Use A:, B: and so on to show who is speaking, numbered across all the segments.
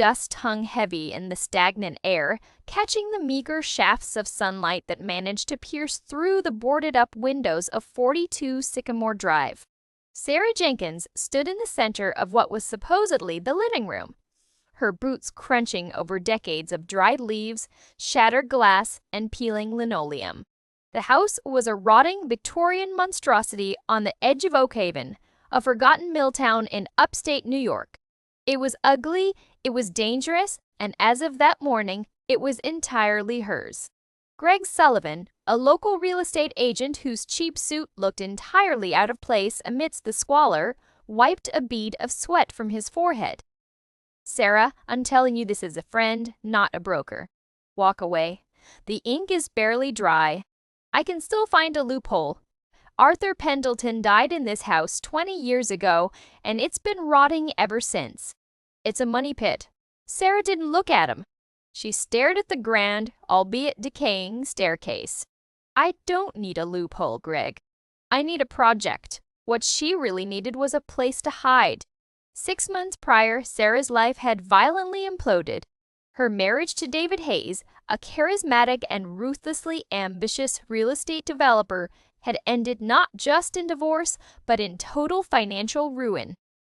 A: dust hung heavy in the stagnant air, catching the meager shafts of sunlight that managed to pierce through the boarded-up windows of 42 Sycamore Drive. Sarah Jenkins stood in the center of what was supposedly the living room, her boots crunching over decades of dried leaves, shattered glass, and peeling linoleum. The house was a rotting Victorian monstrosity on the edge of Oak Haven, a forgotten mill town in upstate New York. It was ugly, it was dangerous, and as of that morning, it was entirely hers. Greg Sullivan, a local real estate agent whose cheap suit looked entirely out of place amidst the squalor, wiped a bead of sweat from his forehead. "Sarah, I'm telling you this as a friend, not a broker. Walk away. The ink is barely dry. I can still find a loophole. Arthur Pendleton died in this house 20 years ago, and it's been rotting ever since. It's a money pit." Sarah didn't look at him. She stared at the grand, albeit decaying, staircase. "I don't need a loophole, Greg. I need a project." What she really needed was a place to hide. 6 months prior, Sarah's life had violently imploded. Her marriage to David Hayes, a charismatic and ruthlessly ambitious real estate developer, had ended not just in divorce, but in total financial ruin.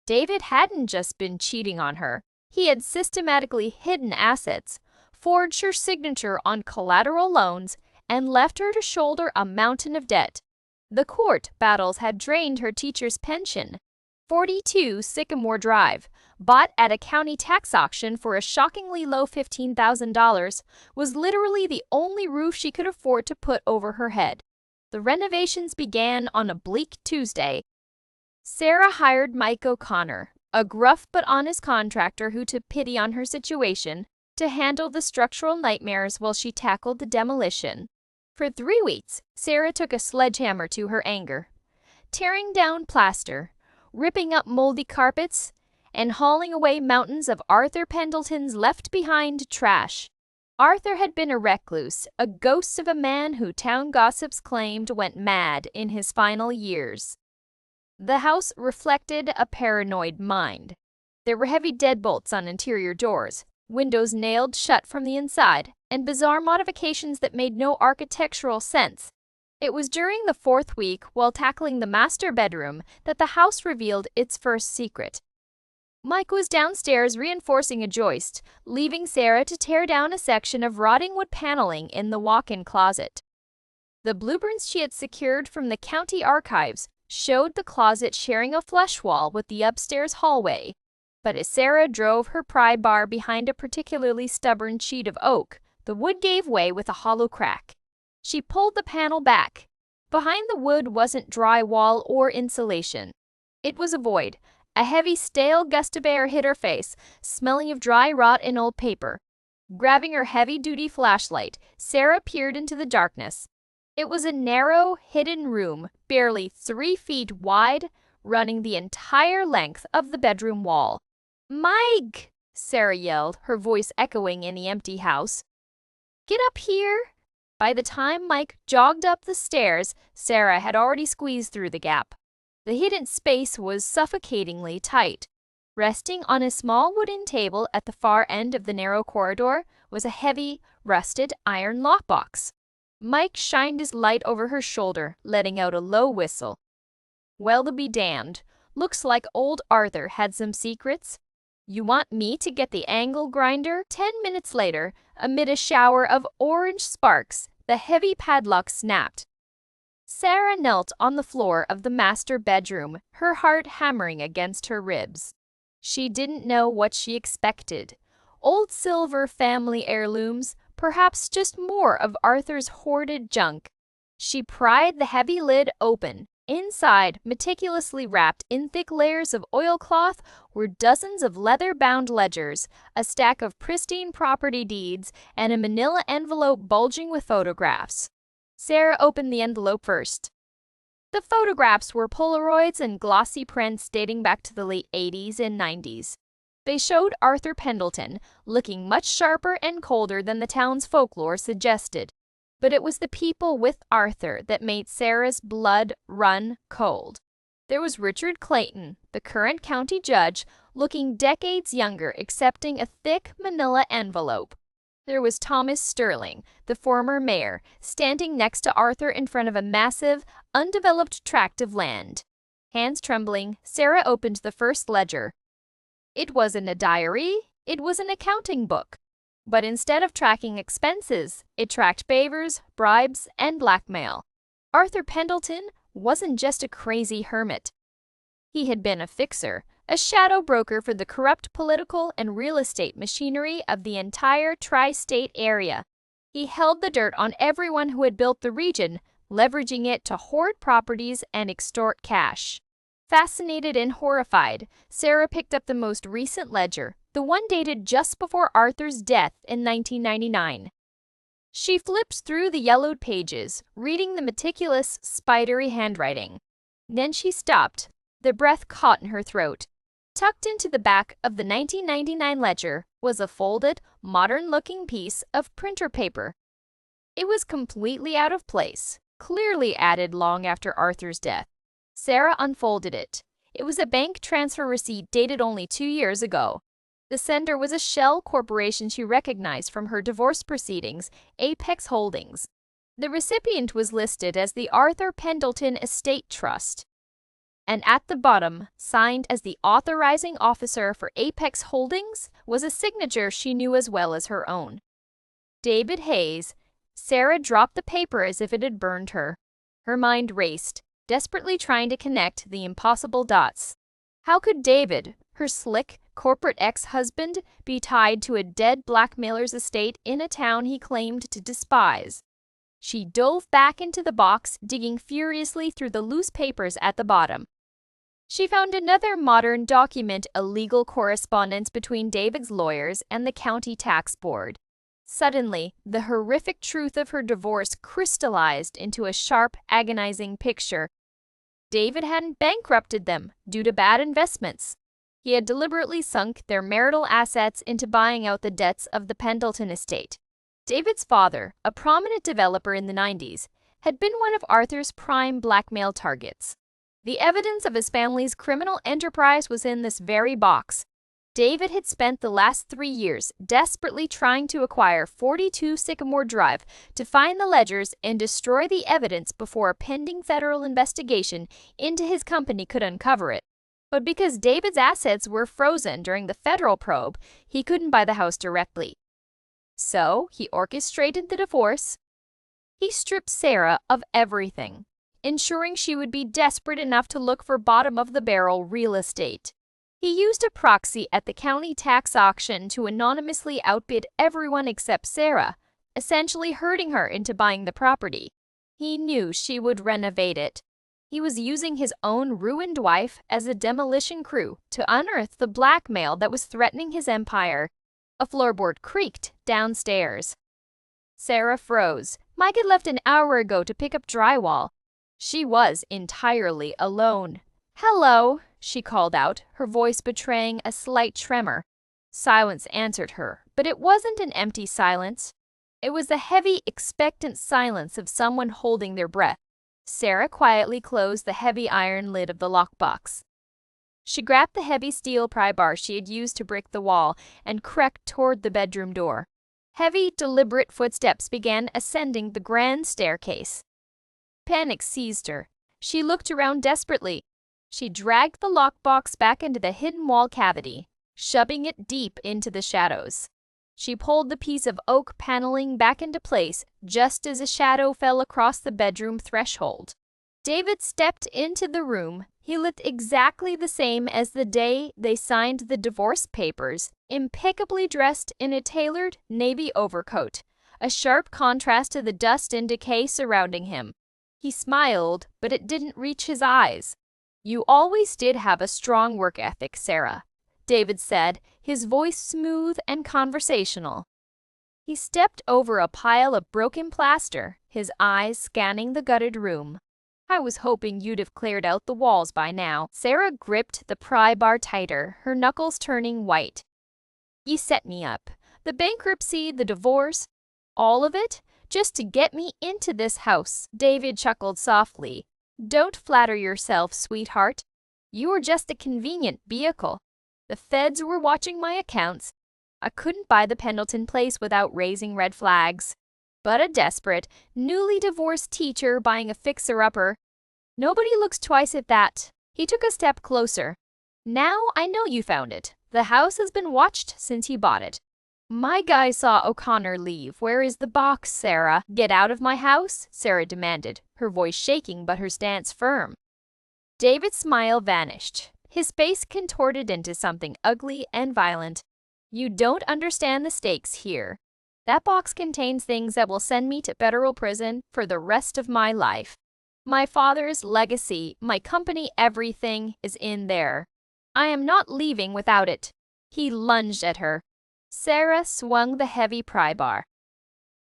A: David hadn't just been cheating on her. He had systematically hidden assets, forged her signature on collateral loans, and left her to shoulder a mountain of debt. The court battles had drained her teacher's pension. 42 Sycamore Drive, bought at a county tax auction for a shockingly low $15,000, was literally the only roof she could afford to put over her head. The renovations began on a bleak Tuesday. Sarah hired Mike O'Connor, a gruff but honest contractor who took pity on her situation, to handle the structural nightmares while she tackled the demolition. For 3 weeks, Sarah took a sledgehammer to her anger, tearing down plaster, ripping up moldy carpets, and hauling away mountains of Arthur Pendleton's left-behind trash. Arthur had been a recluse, a ghost of a man who town gossips claimed went mad in his final years. The house reflected a paranoid mind. There were heavy deadbolts on interior doors, windows nailed shut from the inside, and bizarre modifications that made no architectural sense. It was during the 4th week, while tackling the master bedroom, that the house revealed its first secret. Mike was downstairs reinforcing a joist, leaving Sarah to tear down a section of rotting wood paneling in the walk-in closet. The blueprints she had secured from the county archives showed the closet sharing a flush wall with the upstairs hallway. But as Sarah drove her pry bar behind a particularly stubborn sheet of oak, the wood gave way with a hollow crack. She pulled the panel back. Behind the wood wasn't drywall or insulation. It was a void. A heavy, stale gust of air hit her face, smelling of dry rot and old paper. Grabbing her heavy-duty flashlight, Sarah peered into the darkness. It was a narrow, hidden room, barely 3 feet wide, running the entire length of the bedroom wall. "Mike!" Sarah yelled, her voice echoing in the empty house. "Get up here!" By the time Mike jogged up the stairs, Sarah had already squeezed through the gap. The hidden space was suffocatingly tight. Resting on a small wooden table at the far end of the narrow corridor was a heavy, rusted iron lockbox. Mike shined his light over her shoulder, letting out a low whistle. "Well, to be damned. Looks like old Arthur had some secrets. You want me to get the angle grinder?" 10 minutes later, amid a shower of orange sparks, the heavy padlock snapped. Sarah knelt on the floor of the master bedroom, her heart hammering against her ribs. She didn't know what she expected. Old silver family heirlooms, perhaps just more of Arthur's hoarded junk. She pried the heavy lid open. Inside, meticulously wrapped in thick layers of oilcloth, were dozens of leather-bound ledgers, a stack of pristine property deeds, and a manila envelope bulging with photographs. Sarah opened the envelope first. The photographs were Polaroids and glossy prints dating back to the late 80s and 90s. They showed Arthur Pendleton, looking much sharper and colder than the town's folklore suggested. But it was the people with Arthur that made Sarah's blood run cold. There was Richard Clayton, the current county judge, looking decades younger, accepting a thick manila envelope. There was Thomas Sterling, the former mayor, standing next to Arthur in front of a massive, undeveloped tract of land. Hands trembling, Sarah opened the first ledger. It wasn't a diary, it was an accounting book. But instead of tracking expenses, it tracked favors, bribes, and blackmail. Arthur Pendleton wasn't just a crazy hermit. He had been a fixer, a shadow broker for the corrupt political and real estate machinery of the entire tri-state area. He held the dirt on everyone who had built the region, leveraging it to hoard properties and extort cash. Fascinated and horrified, Sarah picked up the most recent ledger, the one dated just before Arthur's death in 1999. She flipped through the yellowed pages, reading the meticulous, spidery handwriting. Then she stopped, the breath caught in her throat. Tucked into the back of the 1999 ledger was a folded, modern-looking piece of printer paper. It was completely out of place, clearly added long after Arthur's death. Sarah unfolded it. It was a bank transfer receipt dated only 2 years ago. The sender was a shell corporation she recognized from her divorce proceedings, Apex Holdings. The recipient was listed as the Arthur Pendleton Estate Trust. And at the bottom, signed as the authorizing officer for Apex Holdings, was a signature she knew as well as her own. David Hayes. Sarah dropped the paper as if it had burned her. Her mind raced, desperately trying to connect the impossible dots. How could David, her slick, corporate ex-husband, be tied to a dead blackmailer's estate in a town he claimed to despise? She dove back into the box, digging furiously through the loose papers at the bottom. She found another modern document, a legal correspondence between David's lawyers and the county tax board. Suddenly, the horrific truth of her divorce crystallized into a sharp, agonizing picture. David hadn't bankrupted them due to bad investments. He had deliberately sunk their marital assets into buying out the debts of the Pendleton estate. David's father, a prominent developer in the 90s, had been one of Arthur's prime blackmail targets. The evidence of his family's criminal enterprise was in this very box. David had spent the last 3 years desperately trying to acquire 42 Sycamore Drive to find the ledgers and destroy the evidence before a pending federal investigation into his company could uncover it. But because David's assets were frozen during the federal probe, he couldn't buy the house directly. So he orchestrated the divorce. He stripped Sarah of everything, ensuring she would be desperate enough to look for bottom-of-the-barrel real estate. He used a proxy at the county tax auction to anonymously outbid everyone except Sarah, essentially herding her into buying the property. He knew she would renovate it. He was using his own ruined wife as a demolition crew to unearth the blackmail that was threatening his empire. A floorboard creaked downstairs. Sarah froze. Mike had left an hour ago to pick up drywall. She was entirely alone. "Hello," she called out, her voice betraying a slight tremor. Silence answered her, but it wasn't an empty silence. It was the heavy, expectant silence of someone holding their breath. Sarah quietly closed the heavy iron lid of the lockbox. She grabbed the heavy steel pry bar she had used to break the wall and creaked toward the bedroom door. Heavy, deliberate footsteps began ascending the grand staircase. Panic seized her. She looked around desperately. She dragged the lockbox back into the hidden wall cavity, shoving it deep into the shadows. She pulled the piece of oak paneling back into place just as a shadow fell across the bedroom threshold. David stepped into the room. He looked exactly the same as the day they signed the divorce papers, impeccably dressed in a tailored navy overcoat, a sharp contrast to the dust and decay surrounding him. He smiled, but it didn't reach his eyes. "You always did have a strong work ethic, Sarah," David said, his voice smooth and conversational. He stepped over a pile of broken plaster, his eyes scanning the gutted room. "I was hoping you'd have cleared out the walls by now." Sarah gripped the pry bar tighter, her knuckles turning white. "You set me up. The bankruptcy, the divorce, all of it, just to get me into this house." David chuckled softly. Don't flatter yourself, sweetheart. You were just a convenient vehicle. The feds were watching my accounts. I couldn't buy the Pendleton place without raising red flags. But a desperate, newly divorced teacher buying a fixer-upper. Nobody looks twice at that. He took a step closer. Now I know you found it. The house has been watched since he bought it. My guy saw O'Connor leave. Where is the box, Sarah? Get out of my house, Sarah demanded, her voice shaking but her stance firm. David's smile vanished. His face contorted into something ugly and violent. You don't understand the stakes here. That box contains things that will send me to federal prison for the rest of my life. My father's legacy, my company, everything is in there. I am not leaving without it. He lunged at her. Sarah swung the heavy pry bar.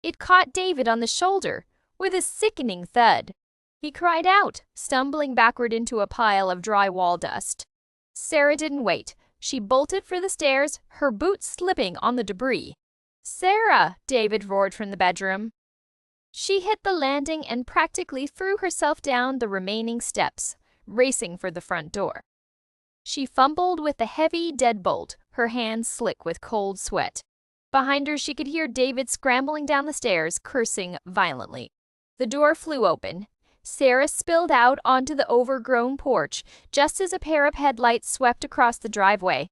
A: It caught David on the shoulder with a sickening thud. He cried out, stumbling backward into a pile of drywall dust. Sarah didn't wait. She bolted for the stairs, her boots slipping on the debris. Sarah! David roared from the bedroom. She hit the landing and practically threw herself down the remaining steps, racing for the front door. She fumbled with the heavy deadbolt, her hands slick with cold sweat. Behind her, she could hear David scrambling down the stairs, cursing violently. The door flew open. Sarah spilled out onto the overgrown porch just as a pair of headlights swept across the driveway.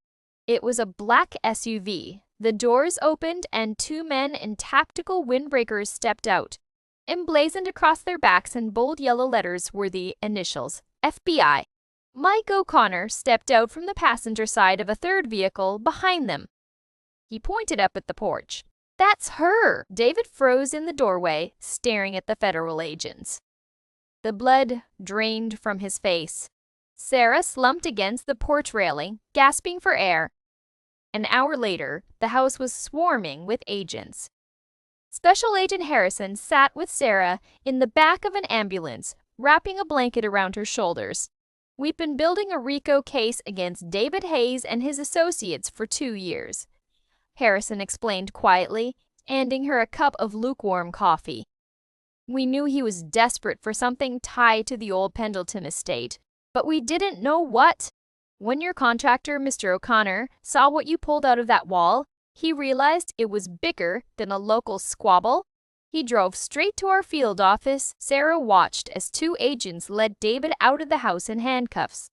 A: It was a black SUV. The doors opened and two men in tactical windbreakers stepped out. Emblazoned across their backs in bold yellow letters were the initials, FBI. Mike O'Connor stepped out from the passenger side of a third vehicle behind them. He pointed up at the porch. That's her! David froze in the doorway, staring at the federal agents. The blood drained from his face. Sarah slumped against the porch railing, gasping for air. An hour later, the house was swarming with agents. Special Agent Harrison sat with Sarah in the back of an ambulance, wrapping a blanket around her shoulders. We've been building a RICO case against David Hayes and his associates for 2 years, Harrison explained quietly, handing her a cup of lukewarm coffee. We knew he was desperate for something tied to the old Pendleton estate, but we didn't know what. When your contractor, Mr. O'Connor, saw what you pulled out of that wall, he realized it was bigger than a local squabble. He drove straight to our field office. Sarah watched as 2 agents led David out of the house in handcuffs.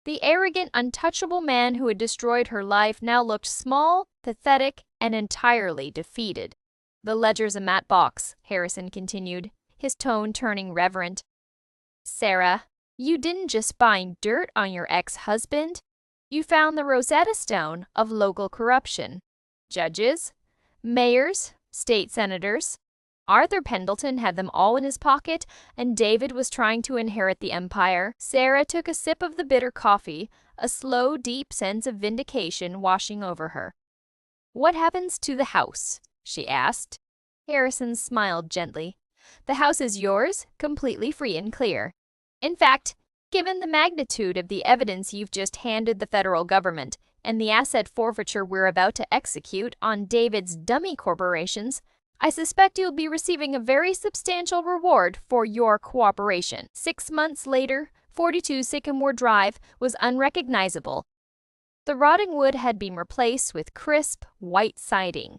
A: The arrogant, untouchable man who had destroyed her life now looked small, pathetic, and entirely defeated. The ledger's a matte box, Harrison continued, his tone turning reverent. Sarah, you didn't just find dirt on your ex-husband. You found the Rosetta Stone of local corruption. Judges, mayors, state senators. Arthur Pendleton had them all in his pocket, and David was trying to inherit the empire. Sarah took a sip of the bitter coffee, a slow, deep sense of vindication washing over her. What happens to the house? She asked. Harrison smiled gently. The house is yours, completely free and clear. In fact, given the magnitude of the evidence you've just handed the federal government and the asset forfeiture we're about to execute on David's dummy corporations, I suspect you'll be receiving a very substantial reward for your cooperation. 6 months later, 42 Sycamore Drive was unrecognizable. The rotting wood had been replaced with crisp, white siding.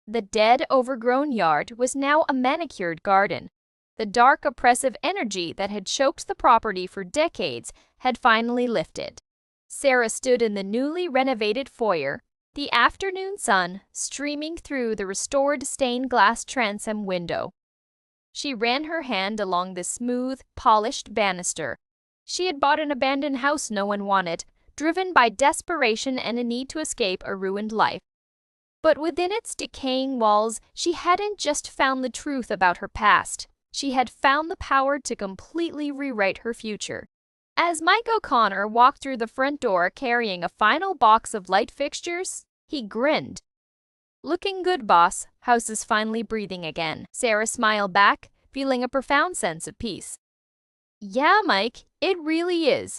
A: The dead, overgrown yard was now a manicured garden. The dark, oppressive energy that had choked the property for decades had finally lifted. Sarah stood in the newly renovated foyer, the afternoon sun streaming through the restored stained glass transom window. She ran her hand along the smooth, polished banister. She had bought an abandoned house no one wanted, driven by desperation and a need to escape a ruined life. But within its decaying walls, she hadn't just found the truth about her past. She had found the power to completely rewrite her future. As Mike O'Connor walked through the front door carrying a final box of light fixtures, he grinned. Looking good, boss. House is finally breathing again. Sarah smiled back, feeling a profound sense of peace. Yeah, Mike, it really is.